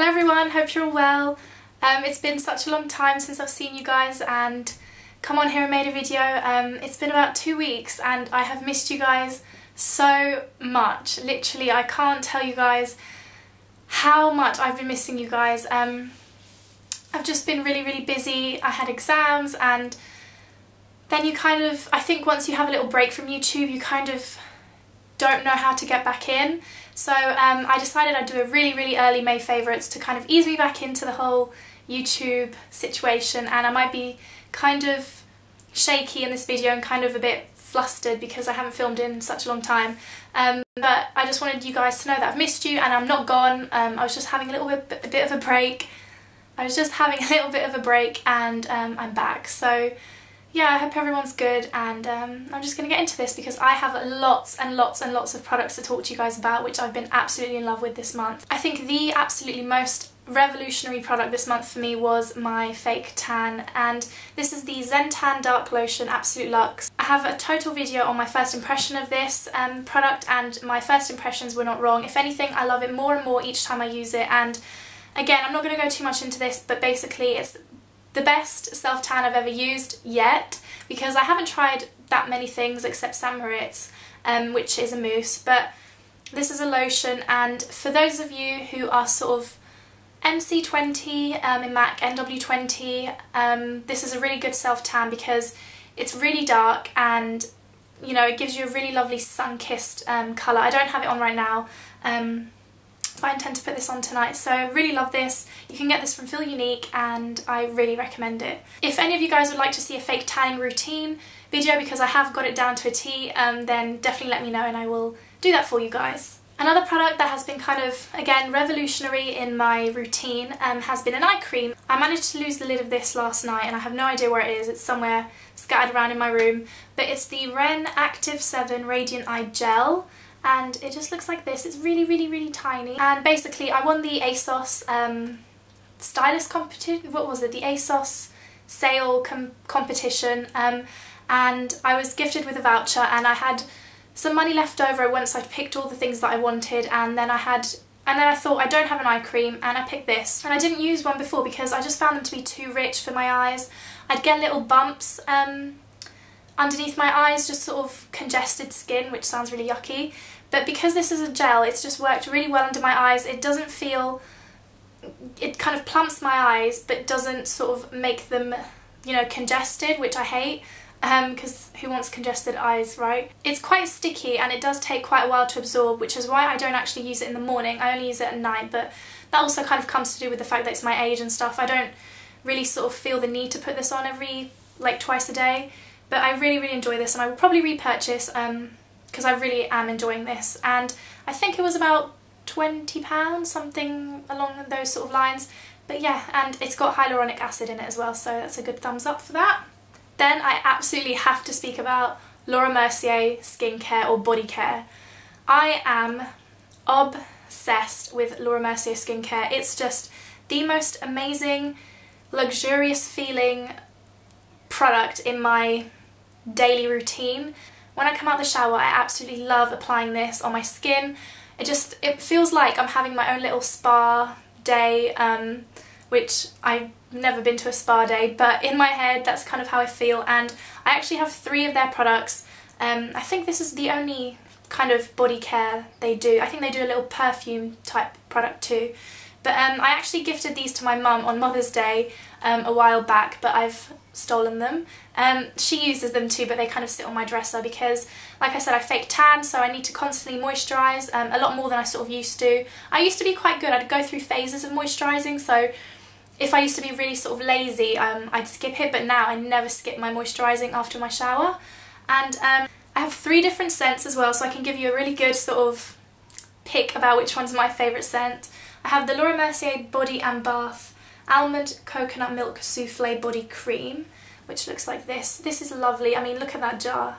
Hello everyone, hope you're all well. It's been such a long time since I've seen you guys and come on here and made a video. It's been about 2 weeks and I have missed you guys so much. Literally, I can't tell you guys how much I've been missing you guys. I've just been really busy. I had exams and then you kind of, I think once you have a little break from YouTube, you kind of don't know how to get back in. So I decided I'd do a really early May favourites to kind of ease me back into the whole YouTube situation, and I might be kind of shaky in this video and kind of a bit flustered because I haven't filmed in such a long time. But I just wanted you guys to know that I've missed you and I'm not gone. I was just having a bit of a break. And I'm back. So yeah, I hope everyone's good, and I'm just going to get into this because I have lots and lots of products to talk to you guys about, which I've been absolutely in love with this month. I think the absolutely most revolutionary product this month for me was my fake tan, and this is the Zen Tan Dark Lotion Absolute Luxe. I have a total video on my first impression of this product, and my first impressions were not wrong. If anything, I love it more and more each time I use it, and again, I'm not going to go too much into this, but basically it's the best self-tan I've ever used yet, because I haven't tried that many things except St. Moritz, which is a mousse, but this is a lotion. And for those of you who are sort of MC20 in MAC, NW20, this is a really good self-tan because it's really dark and, you know, it gives you a really lovely sun-kissed colour. I don't have it on right now, I intend to put this on tonight, so I really love this. You can get this from Feel Unique and I really recommend it. If any of you guys would like to see a fake tanning routine video, because I have got it down to a T, then definitely let me know and I will do that for you guys. Another product that has been kind of, again, revolutionary in my routine has been an eye cream. I managed to lose the lid of this last night and I have no idea where it is. It's somewhere scattered around in my room, but it's the Ren Active 7 Radiant Eye Gel. And it just looks like this. It's really tiny. And basically I won the ASOS stylist competition, what was it, the ASOS sale competition, and I was gifted with a voucher, and I had some money left over once I'd picked all the things that I wanted, and then I thought I don't have an eye cream, and I picked this. And I didn't use one before because I just found them to be too rich for my eyes. I'd get little bumps underneath my eyes, just sort of congested skin, which sounds really yucky. But because this is a gel, it's just worked really well under my eyes. It doesn't feel, it kind of plumps my eyes, but doesn't sort of make them, you know, congested, which I hate, because who wants congested eyes, right? It's quite sticky and it does take quite a while to absorb, which is why I don't actually use it in the morning. I only use it at night, but that also kind of comes to do with the fact that it's my age and stuff. I don't really sort of feel the need to put this on twice a day. But I really enjoy this, and I will probably repurchase because I really am enjoying this. And I think it was about £20, something along those sort of lines. But yeah, and it's got hyaluronic acid in it as well, so that's a good thumbs up for that. Then I absolutely have to speak about Laura Mercier skincare or body care. I am obsessed with Laura Mercier skincare. It's just the most amazing, luxurious feeling product in my daily routine. When I come out the shower, I absolutely love applying this on my skin. It feels like I'm having my own little spa day, which I've never been to a spa day, but in my head that's kind of how I feel. And I actually have 3 of their products. I think this is the only kind of body care they do. I think they do a little perfume type product too. But I actually gifted these to my mum on Mother's Day a while back, but I've stolen them. She uses them too, but they kind of sit on my dresser because, like I said, I fake tan, so I need to constantly moisturise a lot more than I sort of used to. I used to be quite good. I'd go through phases of moisturising, so if I used to be really sort of lazy, I'd skip it, but now I never skip my moisturising after my shower. And I have 3 different scents as well, so I can give you a really good sort of pick about which one's my favourite scent. I have the Laura Mercier Body and Bath Almond Coconut Milk Soufflé Body Cream, which looks like this. This is lovely. I mean, look at that jar.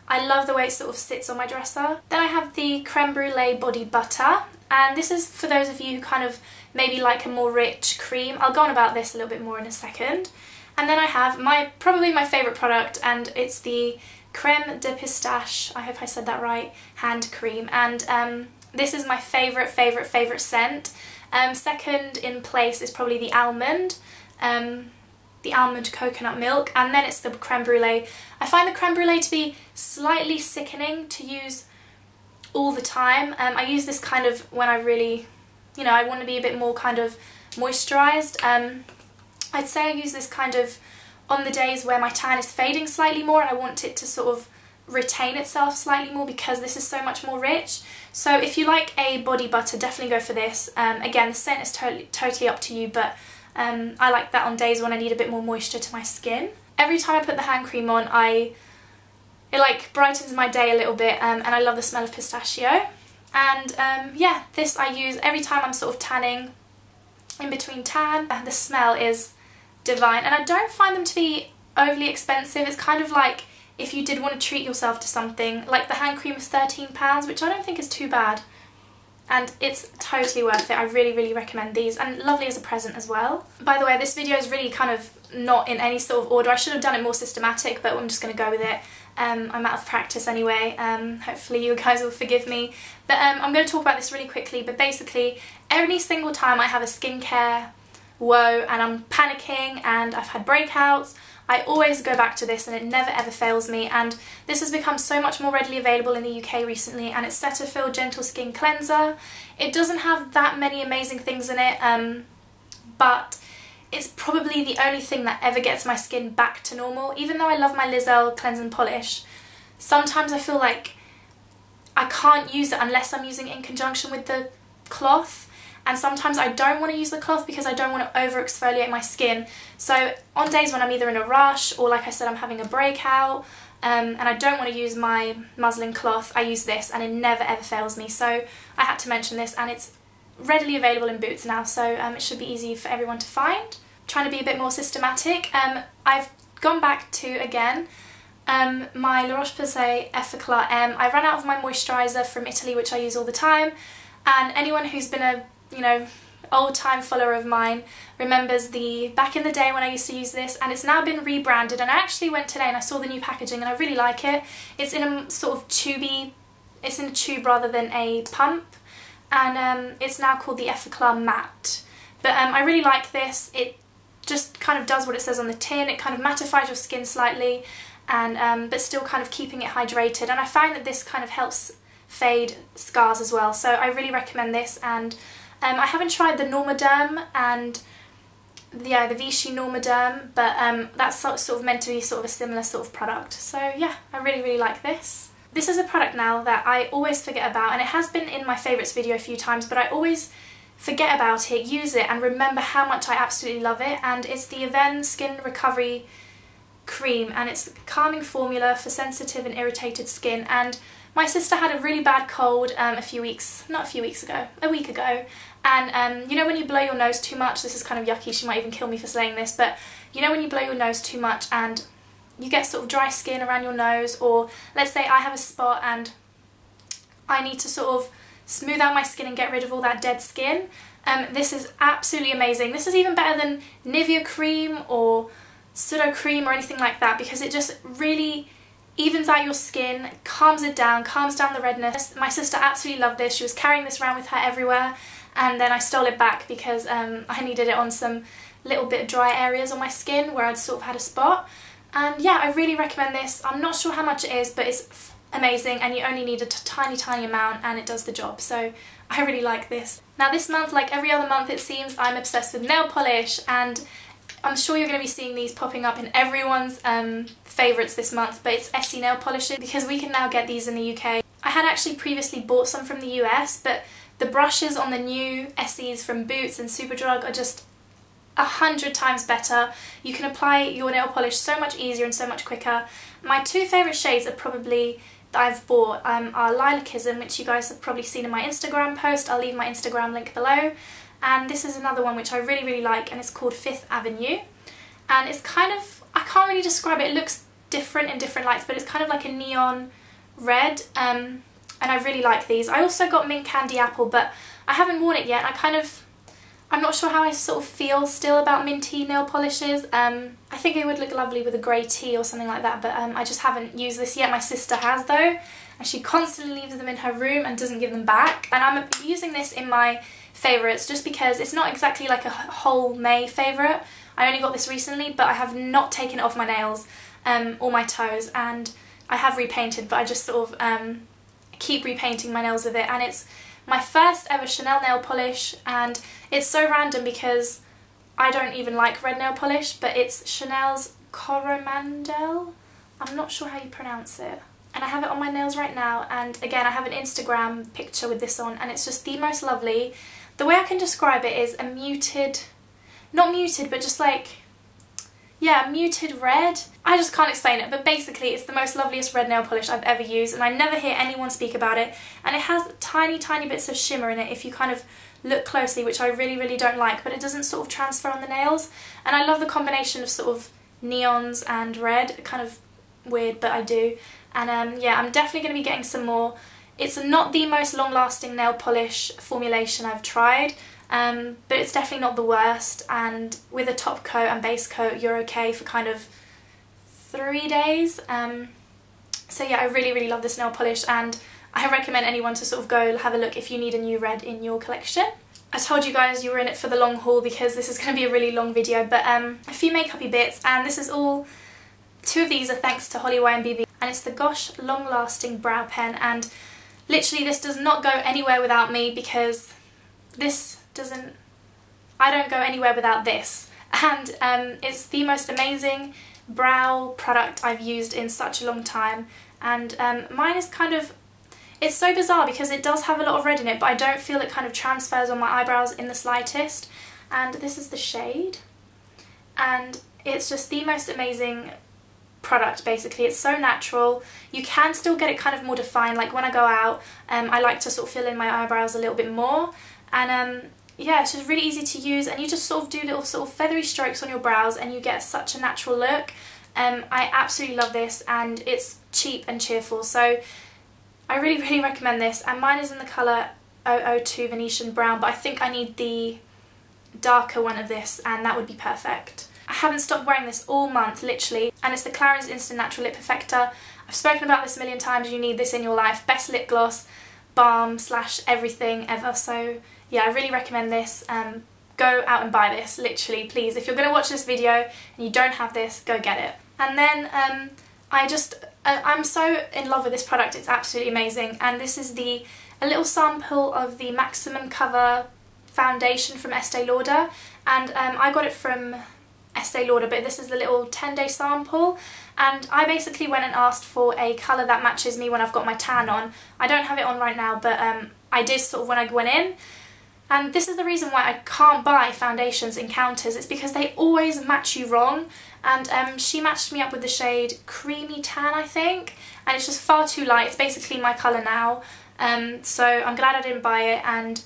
I love the way it sort of sits on my dresser. Then I have the Creme Brulee Body Butter, and this is for those of you who kind of maybe like a more rich cream. I'll go on about this a little bit more in a second. And then I have probably my favourite product, and it's the Creme de Pistache, I hope I said that right, hand cream. And this is my favourite scent. Second in place is probably the almond coconut milk, and then it's the creme brulee. I find the creme brulee to be slightly sickening to use all the time. I use this kind of when I really, you know, I want to be a bit more kind of moisturised. I'd say I use this kind of on the days where my tan is fading slightly more and I want it to sort of retain itself slightly more because this is so much more rich. So if you like a body butter, definitely go for this. Again, the scent is totally up to you, but I like that on days when I need a bit more moisture to my skin. Every time I put the hand cream on, it like brightens my day a little bit, and I love the smell of pistachio. And yeah, this I use every time I'm sort of tanning, in between tan. The smell is divine, and I don't find them to be overly expensive. It's kind of like if you did want to treat yourself to something, like the hand cream is £13, which I don't think is too bad. And it's totally worth it. I really, really recommend these, and lovely as a present as well. By the way, this video is really kind of not in any sort of order. I should have done it more systematic, but I'm just going to go with it. I'm out of practice anyway. Hopefully you guys will forgive me. But I'm going to talk about this really quickly, but basically every single time I have a skincare woe and I'm panicking and I've had breakouts, I always go back to this and it never ever fails me. And this has become so much more readily available in the UK recently, and it's Cetaphil Gentle Skin Cleanser. It doesn't have that many amazing things in it, but it's probably the only thing that ever gets my skin back to normal. Even though I love my Lizel Cleanse and Polish, sometimes I feel like I can't use it unless I'm using it in conjunction with the cloth. And sometimes I don't want to use the cloth because I don't want to over exfoliate my skin. So on days when I'm either in a rush or, like I said, I'm having a breakout and I don't want to use my muslin cloth, I use this and it never ever fails me. So I had to mention this, and it's readily available in Boots now, so it should be easy for everyone to find. Trying to be a bit more systematic, I've gone back to, again, my La Roche-Posay Effaclar M. I ran out of my moisturiser from Italy, which I use all the time, and anyone who's been a old time follower of mine remembers back in the day when I used to use this, and it's now been rebranded. And I actually went today and I saw the new packaging and I really like it. It's in a sort of tubey, it's in a tube rather than a pump, and it's now called the Effaclar Matte. But I really like this. It just kind of does what it says on the tin. It kind of mattifies your skin slightly, and but still kind of keeping it hydrated. And I find that this kind of helps fade scars as well, so I really recommend this. And I haven't tried the Normaderm and the Vichy Normaderm, but that's sort of meant to be sort of a similar sort of product. So yeah, I really, really like this. This is a product now that I always forget about, and it has been in my favourites video a few times, but I always forget about it, use it, and remember how much I absolutely love it. And it's the Avene Skin Recovery Cream, and it's a calming formula for sensitive and irritated skin. And my sister had a really bad cold a week ago, and you know when you blow your nose too much, this is kind of yucky, she might even kill me for saying this, but you know when you blow your nose too much and you get sort of dry skin around your nose, or let's say I have a spot and I need to sort of smooth out my skin and get rid of all that dead skin, this is absolutely amazing. This is even better than Nivea cream or Pseudo cream or anything like that, because it just really evens out your skin, calms it down, calms down the redness. My sister absolutely loved this. She was carrying this around with her everywhere, and then I stole it back because I needed it on some little bit dry areas on my skin where I'd sort of had a spot. And yeah, I really recommend this. I'm not sure how much it is, but it's amazing, and you only need a tiny amount and it does the job. So I really like this. Now this month, like every other month it seems, I'm obsessed with nail polish, and I'm sure you're going to be seeing these popping up in everyone's favourites this month, but it's Essie nail polishes, because we can now get these in the UK. I had actually previously bought some from the US, but the brushes on the new Essies from Boots and Superdrug are just 100 times better. You can apply your nail polish so much easier and so much quicker. My two favourite shades are probably that I've bought are Lilacism, which you guys have probably seen in my Instagram post. I'll leave my Instagram link below. And this is another one which I really, really like, and it's called Fifth Avenue. And it's kind of, I can't really describe it, it looks different in different lights, but it's kind of like a neon red, and I really like these. I also got Mint Candy Apple, but I haven't worn it yet. I'm not sure how I sort of feel still about minty nail polishes. I think it would look lovely with a grey tea or something like that, but I just haven't used this yet. My sister has though, and she constantly leaves them in her room and doesn't give them back. And I'm using this in my favourites, just because it's not exactly like a whole May favourite. I only got this recently, but I have not taken it off my nails or my toes, and I have repainted, but I just sort of keep repainting my nails with it. And it's my first ever Chanel nail polish, and it's so random because I don't even like red nail polish, but it's Chanel's Coromandel. I'm not sure how you pronounce it. And I have it on my nails right now, and again I have an Instagram picture with this on, and it's just the most lovely. The way I can describe it is a muted, not muted, but just like, yeah, muted red. I just can't explain it, but basically it's the most loveliest red nail polish I've ever used, and I never hear anyone speak about it. And it has tiny bits of shimmer in it if you kind of look closely, which I really don't like, but it doesn't sort of transfer on the nails. And I love the combination of sort of neons and red, kind of weird, but I do. And yeah, I'm definitely going to be getting some more. It's not the most long-lasting nail polish formulation I've tried, but it's definitely not the worst, and with a top coat and base coat you're okay for kind of 3 days. So yeah, I really love this nail polish, and I recommend anyone to sort of go have a look if you need a new red in your collection. I told you guys you were in it for the long haul because this is going to be a really long video, but a few makeup-y bits, and this is all, 2 of these are thanks to Holly YMBB, and it's the Gosh Long Lasting Brow Pen, and literally this does not go anywhere without me, because this doesn't, I don't go anywhere without this, and it's the most amazing brow product I've used in such a long time. And mine is kind of, it's so bizarre because it does have a lot of red in it, but I don't feel it kind of transfers on my eyebrows in the slightest. And this is the shade, and it's just the most amazing product. Basically it's so natural. You can still get it kind of more defined, like when I go out I like to sort of fill in my eyebrows a little bit more, and yeah, it's just really easy to use, and you just sort of do little sort of feathery strokes on your brows and you get such a natural look. I absolutely love this, and it's cheap and cheerful, so I really recommend this. And mine is in the colour 002 Venetian Brown, but I think I need the darker one of this, and that would be perfect. I haven't stopped wearing this all month, literally, and it's the Clarins Instant Natural Lip Perfector. I've spoken about this a million times, you need this in your life. Best lip gloss, balm / everything ever, so yeah, I really recommend this. Go out and buy this, literally, please. If you're going to watch this video and you don't have this, go get it. And then I'm so in love with this product, it's absolutely amazing, and this is a little sample of the Maximum Cover foundation from Estee Lauder, and I got it from Estee Lauder, but this is the little 10-day sample, and I basically went and asked for a colour that matches me when I've got my tan on. I don't have it on right now, but I did sort of when I went in, and this is the reason why I can't buy foundations in counters. It's because they always match you wrong, and she matched me up with the shade Creamy Tan, I think, and it's just far too light. It's basically my colour now, so I'm glad I didn't buy it, and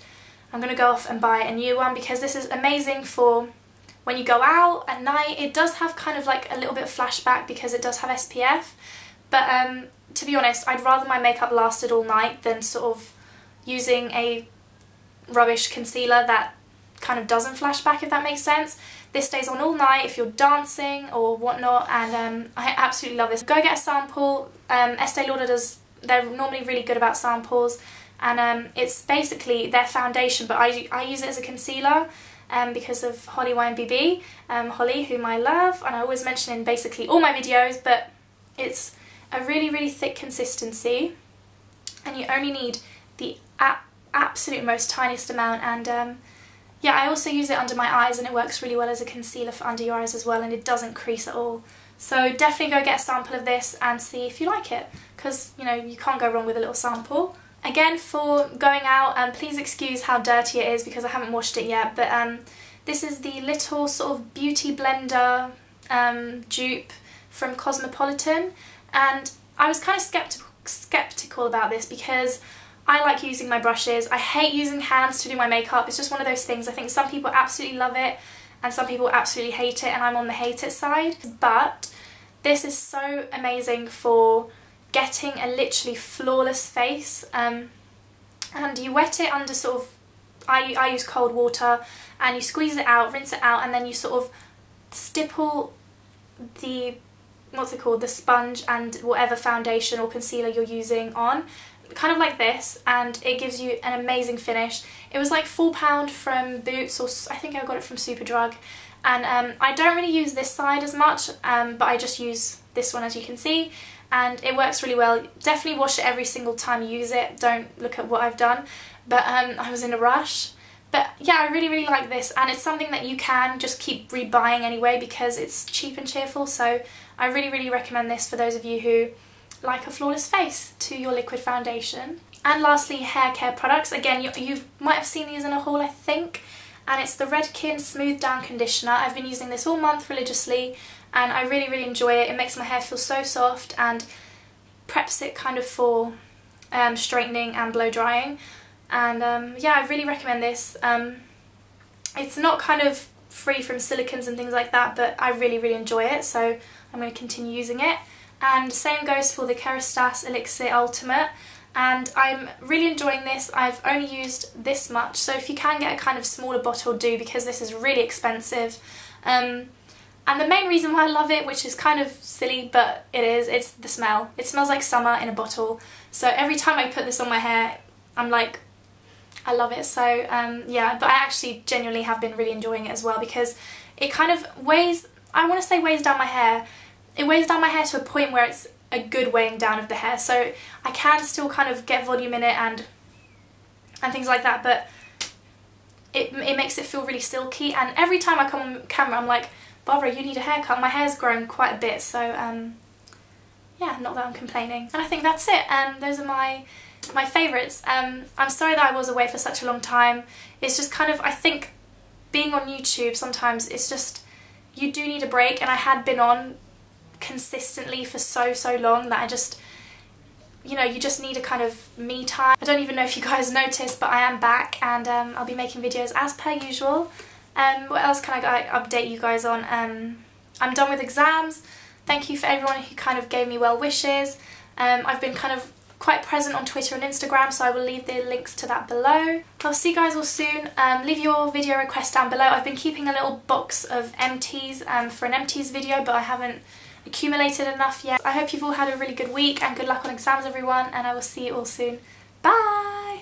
I'm going to go off and buy a new one because this is amazing for when you go out at night. It does have kind of like a little bit of flashback because it does have SPF, but to be honest, I'd rather my makeup lasted all night than sort of using a rubbish concealer that kind of doesn't flash back, if that makes sense. This stays on all night if you're dancing or whatnot, and I absolutely love this. Go get a sample. Estee Lauder they're normally really good about samples, and it's basically their foundation, but I use it as a concealer because of Holly YMBB, Holly, whom I love, and I always mention in basically all my videos, but it's a really thick consistency, and you only need the absolute most tiniest amount. And yeah, I also use it under my eyes, and it works really well as a concealer for under your eyes as well, and it doesn't crease at all. So definitely go get a sample of this and see if you like it, because you know, you can't go wrong with a little sample. Again, for going out, please excuse how dirty it is because I haven't washed it yet, but this is the little sort of beauty blender dupe from Cosmopolitan, and I was kind of skeptical about this because I like using my brushes. I hate using hands to do my makeup. It's just one of those things. I think some people absolutely love it and some people absolutely hate it, and I'm on the hate it side. But this is so amazing for getting a literally flawless face, and you wet it under sort of, I use cold water, and you squeeze it out, rinse it out, and then you sort of stipple the, what's it called, the sponge and whatever foundation or concealer you're using on, kind of like this, and it gives you an amazing finish. It was like £4 from Boots, or I think I got it from Superdrug, and I don't really use this side as much, but I just use this one, as you can see, and it works really well. Definitely wash it every single time you use it. Don't look at what I've done, but I was in a rush. But yeah, I really like this, and it's something that you can just keep rebuying anyway because it's cheap and cheerful, so I really recommend this for those of you who like a flawless face to your liquid foundation. And lastly, hair care products. Again, you might have seen these in a haul, I think, and it's the Redken Smooth Down Conditioner. I've been using this all month religiously, and I really enjoy it. It makes my hair feel so soft and preps it kind of for straightening and blow drying. And yeah, I really recommend this. It's not kind of free from silicons and things like that, but I really enjoy it, so I'm going to continue using it. And same goes for the Kerestase Elixir Ultimate, and I'm really enjoying this. I've only used this much, so if you can get a kind of smaller bottle, do, because this is really expensive. And the main reason why I love it, which is kind of silly, but it is, it's the smell. It smells like summer in a bottle, so every time I put this on my hair, I'm like, I love it. So yeah, but I actually genuinely have been really enjoying it as well, because it kind of weighs, I want to say weighs down my hair. It weighs down my hair to a point where it's a good weighing down of the hair, so I can still kind of get volume in it and things like that, but it makes it feel really silky. And every time I come on camera, I'm like, Barbara, you need a haircut. My hair's grown quite a bit, so yeah, not that I'm complaining. And I think that's it. Those are my favourites. I'm sorry that I was away for such a long time. It's just kind of, I think being on YouTube sometimes, it's just, you do need a break, and I had been on consistently for so long that I just, you know, you just need a kind of me time. I don't even know if you guys noticed, but I am back, and I'll be making videos as per usual. What else can I update you guys on? I'm done with exams. Thank you for everyone who kind of gave me well wishes. I've been kind of quite present on Twitter and Instagram, so I will leave the links to that below. I'll see you guys all soon. Leave your video requests down below. I've been keeping a little box of empties for an empties video, but I haven't accumulated enough yet. I hope you've all had a really good week, and good luck on exams, everyone, and I will see you all soon. Bye!